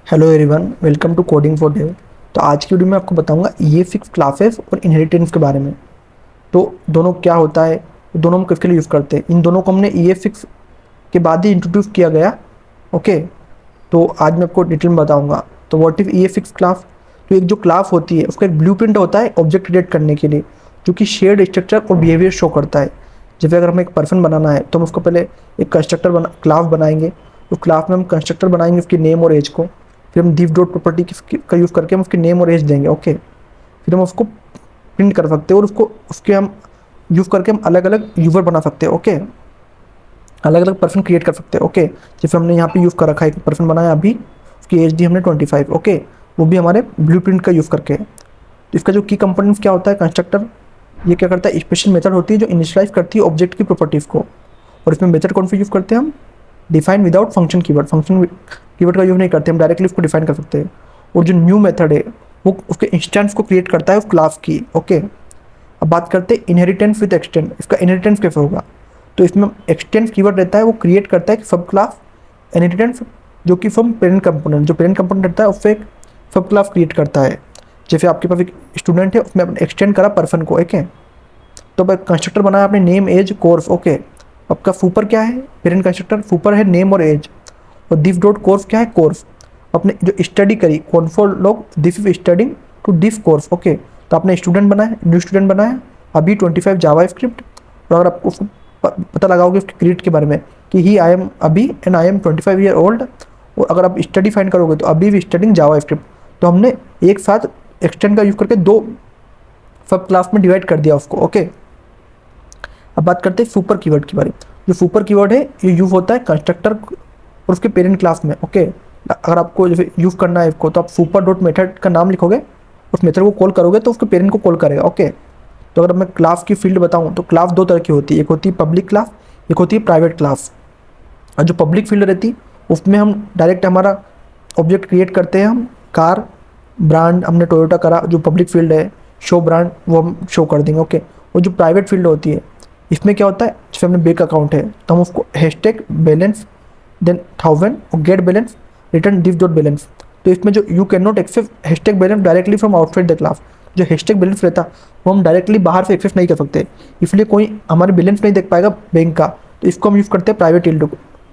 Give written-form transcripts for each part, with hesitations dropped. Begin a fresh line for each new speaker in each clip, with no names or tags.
Hello everyone, welcome to coding for Dev. तो आज की वीडियो में आपको बताऊंगा ये फिक्स क्लासेस और इनहेरिटेंस के बारे में। तो दोनों क्या होता है, दोनों हम किसके लिए यूज़ करते हैं, इन दोनों को हमने ये फिक्स के बाद ही इंट्रोड्यूस किया गया। ओके, तो आज मैं आपको डिटेल में बताऊंगा। तो व्हाट इफ ये फिक्स क्लास। तो एक जो क्लास होती है उसका एक ब्लूप्रिंट होता है ऑब्जेक्ट क्रिएट करने के लिए, जो कि शेयर्ड स्ट्रक्चर और बिहेवियर शो करता है। जैसे अगर हमें एक पर्सन बनाना है तो हम उसको पहले एक कंस्ट्रक्टर क्लास बनाएंगे। उस क्लास में हम कंस्ट्रक्टर बनाएंगे उसकी नेम और एज को। फिर हम div डॉट प्रॉपर्टी का यूज़ करके हम उसकी नेम और एज देंगे। ओके, फिर हम उसको प्रिंट कर सकते हैं और उसको उसके हम यूज़ करके हम अलग अलग यूज़र बना सकते हैं। ओके, अलग अलग पर्सन क्रिएट कर सकते हैं। ओके, जैसे हमने यहाँ पे यूज़ कर रखा है, एक पर्सन बनाया अभी, उसकी एज दी हमने 25। ओके, वो भी हमारे ब्लूप्रिंट का यूज़ करके। तो इसका जो की कंपोनेंट्स क्या होता है, कंस्ट्रक्टर ये क्या करता है, स्पेशल मेथड होती है जो इनिशियलाइज करती है ऑब्जेक्ट की प्रॉपर्टीज़ को। और इसमें मेथड कौन सा यूज़ करते हैं हम, define without function keyword. Function keyword का यूज़ नहीं करते, हम डायरेक्टली उसको डिफाइन कर सकते हैं। और जो न्यू मेथड है वो उसके इंस्टेंस को क्रिएट करता है उस क्लास की। ओके, अब बात करते हैं इनहेरिटेंस विद एक्सटेंड। इसका इनहेरिटेंस कैसे होगा, तो इसमें एक्सटेंस कीवर्ड रहता है, वो क्रिएट करता है सब क्लास इनहेरिटेंस, जो कि फ्रॉम पेरेंट कंपोनेंट, जो पेरेंट कंपोनेंट रहता है उससे एक सब क्लास क्रिएट करता है। जैसे आपके पास एक स्टूडेंट है, उसमें आपने एक्सटेंड करा पर्सन को। ओके, तो कंस्ट्रक्टर बनाया आपने नेम एज कोर्स। ओके, आपका फूपर क्या है, पेरेंट कंस्ट्रक्टर फूपर है नेम और एज। और दिफ डॉट कोर्स क्या है, कोर्स। आपने जो स्टडी करी कॉन्फोर लॉग this is studying to diff course. Okay, तो आपने स्टूडेंट बनाया, न्यू स्टूडेंट बनाया अभी 25 जावा स्क्रिप्ट। और अगर आपको पता लगाओगे उसके क्रिएट के बारे में कि ही आई एम अभी and I am 25 year old. और अगर आप स्टडी फाइंड करोगे तो अभी भी स्टडिंग जावा स्क्रिप्ट। तो हमने एक साथ एक्सटेंड का यूज़ करके दो सब क्लास में डिवाइड कर दिया उसको। ओके, अब बात करते हैं सुपर कीवर्ड के बारे में। जो सुपर कीवर्ड है ये यूज़ होता है कंस्ट्रक्टर और उसके पेरेंट क्लास में। ओके, अगर आपको जैसे यूज़ करना है इसको, तो आप सुपर डॉट मेथड का नाम लिखोगे, उस मेथड को कॉल करोगे तो उसके पेरेंट को कॉल करेगा। ओके, तो अगर मैं क्लास की फील्ड बताऊँ तो क्लास दो तरह की होती है, एक होती है पब्लिक क्लास, एक होती है प्राइवेट क्लास। और जो पब्लिक फील्ड रहती है उसमें हम डायरेक्ट हमारा ऑब्जेक्ट क्रिएट करते हैं। हम कार ब्रांड हमने टोयोटा करा, जो पब्लिक फील्ड है, शो ब्रांड वो हम शो कर देंगे। ओके, और जो प्राइवेट फील्ड होती है इसमें क्या होता है, जैसे हमने बैंक अकाउंट है तो हम उसको हैशटैग बैलेंस देन 1000 और get balance return this dot balance. तो इसमें जो you can not access hashtag balance directly from outside the class, जो हैशटैग बैलेंस रहता वो हम डायरेक्टली बाहर से एक्सेस नहीं कर सकते, इसलिए कोई हमारे बैलेंस नहीं देख पाएगा बैंक का। तो इसको हम यूज़ करते हैं प्राइवेट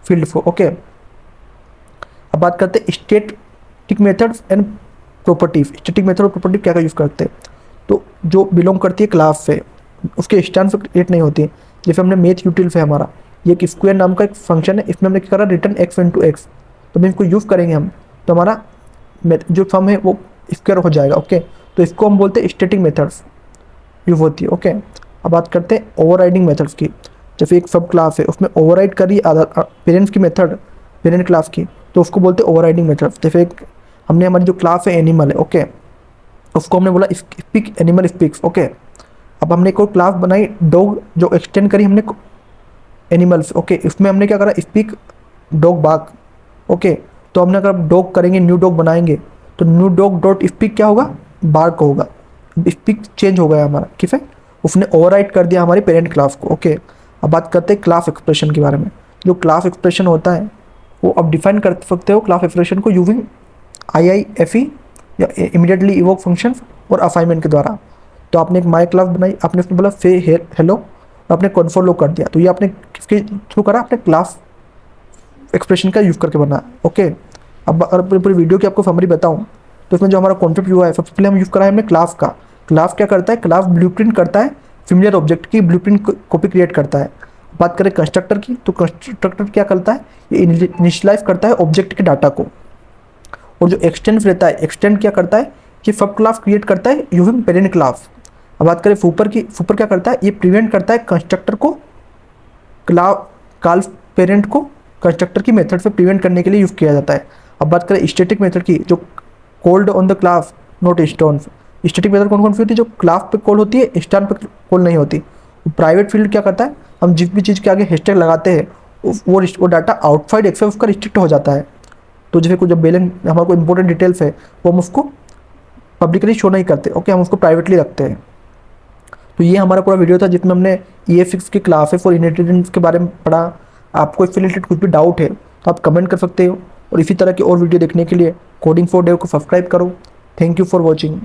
फील्ड को। ओके, अब बात करते हैं static methods and properties. Static method और प्रॉपर्टी क्या यूज़ करते हैं, तो जो बिलोंग करती है क्लास से, उसके स्टैंड क्रिएट नहीं होती। जैसे हमने मेथ यूटिल्स है हमारा, ये एक स्क्वायर नाम का एक फंक्शन है, इसमें हमने क्या करा, रिटर्न एक्स इंटू एक्स। तो मैं इसको यूज़ करेंगे हम, तो हमारा जो फॉर्म है वो स्क्वायर हो जाएगा। ओके, तो इसको हम बोलते हैं स्टैटिक मेथड्स यूज होती है। ओके, अब बात करते हैं ओवरराइडिंग मेथड्स की। जैसे एक सब क्लास है उसमें ओवरराइड करी पेरेंट्स की मेथड पेरेंट क्लास की, तो उसको बोलते हैं ओवरराइडिंग मेथड्स। जैसे एक हमने हमारी जो क्लास है एनिमल है, ओके, उसको हमने बोला स्पीक एनिमल स्पीक्स। ओके, अब हमने कोई क्लास बनाई डॉग, जो एक्सटेंड करी हमने एनिमल्स। ओके, इसमें हमने क्या करा, स्पीक डॉग बाक। ओके, तो हमने अगर डॉग करेंगे, न्यू डॉग बनाएंगे, तो न्यू डॉग डॉट स्पीक क्या होगा, बार्क होगा। स्पीक चेंज हो गया हमारा, ठीक है, उसने ओवरराइड कर दिया हमारी पेरेंट क्लास को। ओके, अब बात करते हैं क्लास एक्सप्रेशन के बारे में। जो क्लास एक्सप्रेशन होता है वो अब डिफाइन कर सकते हो क्लास एक्सप्रेशन को यूजिंग IIFE या इमीडिएटली इवोक फंक्शन और असाइनमेंट के द्वारा। तो आपने एक माई क्लास बनाई, आपने उसमें बोला से हेलो और आपने कॉन्फोर लॉग कर दिया, तो ये आपने किसके थ्रू करा, आपने क्लास एक्सप्रेशन का यूज़ करके बना। ओके, अब अगर पूरी वीडियो की आपको समरी बताऊं तो इसमें जो हमारा कॉन्सेप्ट हुआ है, सबसे पहले हम यूज़ करा है हमने क्लास का। क्लास क्या करता है, क्लास ब्लूप्रिंट करता है, सिमिलर ऑब्जेक्ट की ब्लूप्रिंट कॉपी क्रिएट करता है। बात करें कंस्ट्रक्टर की, तो कंस्ट्रक्टर क्या करता है, ये इनिशियलाइज करता है ऑब्जेक्ट के डाटा को। और जो एक्सटेंड रहता है, एक्सटेंड क्या करता है, ये सब क्लास क्रिएट करता है यूजिंग पेरेंट क्लास। अब बात करें फूपर की, फूपर क्या करता है, ये प्रिवेंट करता है कंस्ट्रक्टर को कॉल पेरेंट को कंस्ट्रक्टर की मेथड से प्रिवेंट करने के लिए यूज़ किया जाता है। अब बात करें स्टैटिक मेथड की, जो called on the class not stone. Static method कौन कौन सी होती है, जो क्लास पे कॉल होती है, स्टैंड पे कॉल नहीं होती। प्राइवेट फील्ड क्या करता है, हम जिस भी चीज़ के आगे हैशटैग लगाते हैं वो डाटा आउटसाइड एक्सेस का रिस्ट्रिक्ट हो जाता है। तो जैसे कुछ जब बैलेंस हमारे को इंपॉर्टेंट डिटेल्स है वो हम उसको पब्लिकली शो नहीं करते। ओके, हम उसको प्राइवेटली रखते हैं। तो ये हमारा पूरा वीडियो था जिसमें हमने EFX की क्लासेस और इनहेरिटेंस के बारे में पढ़ा। आपको इससे रिलेटेड कुछ भी डाउट है तो आप कमेंट कर सकते हो, और इसी तरह की और वीडियो देखने के लिए कोडिंग फॉर डेव को सब्सक्राइब करो। Thank you for watching.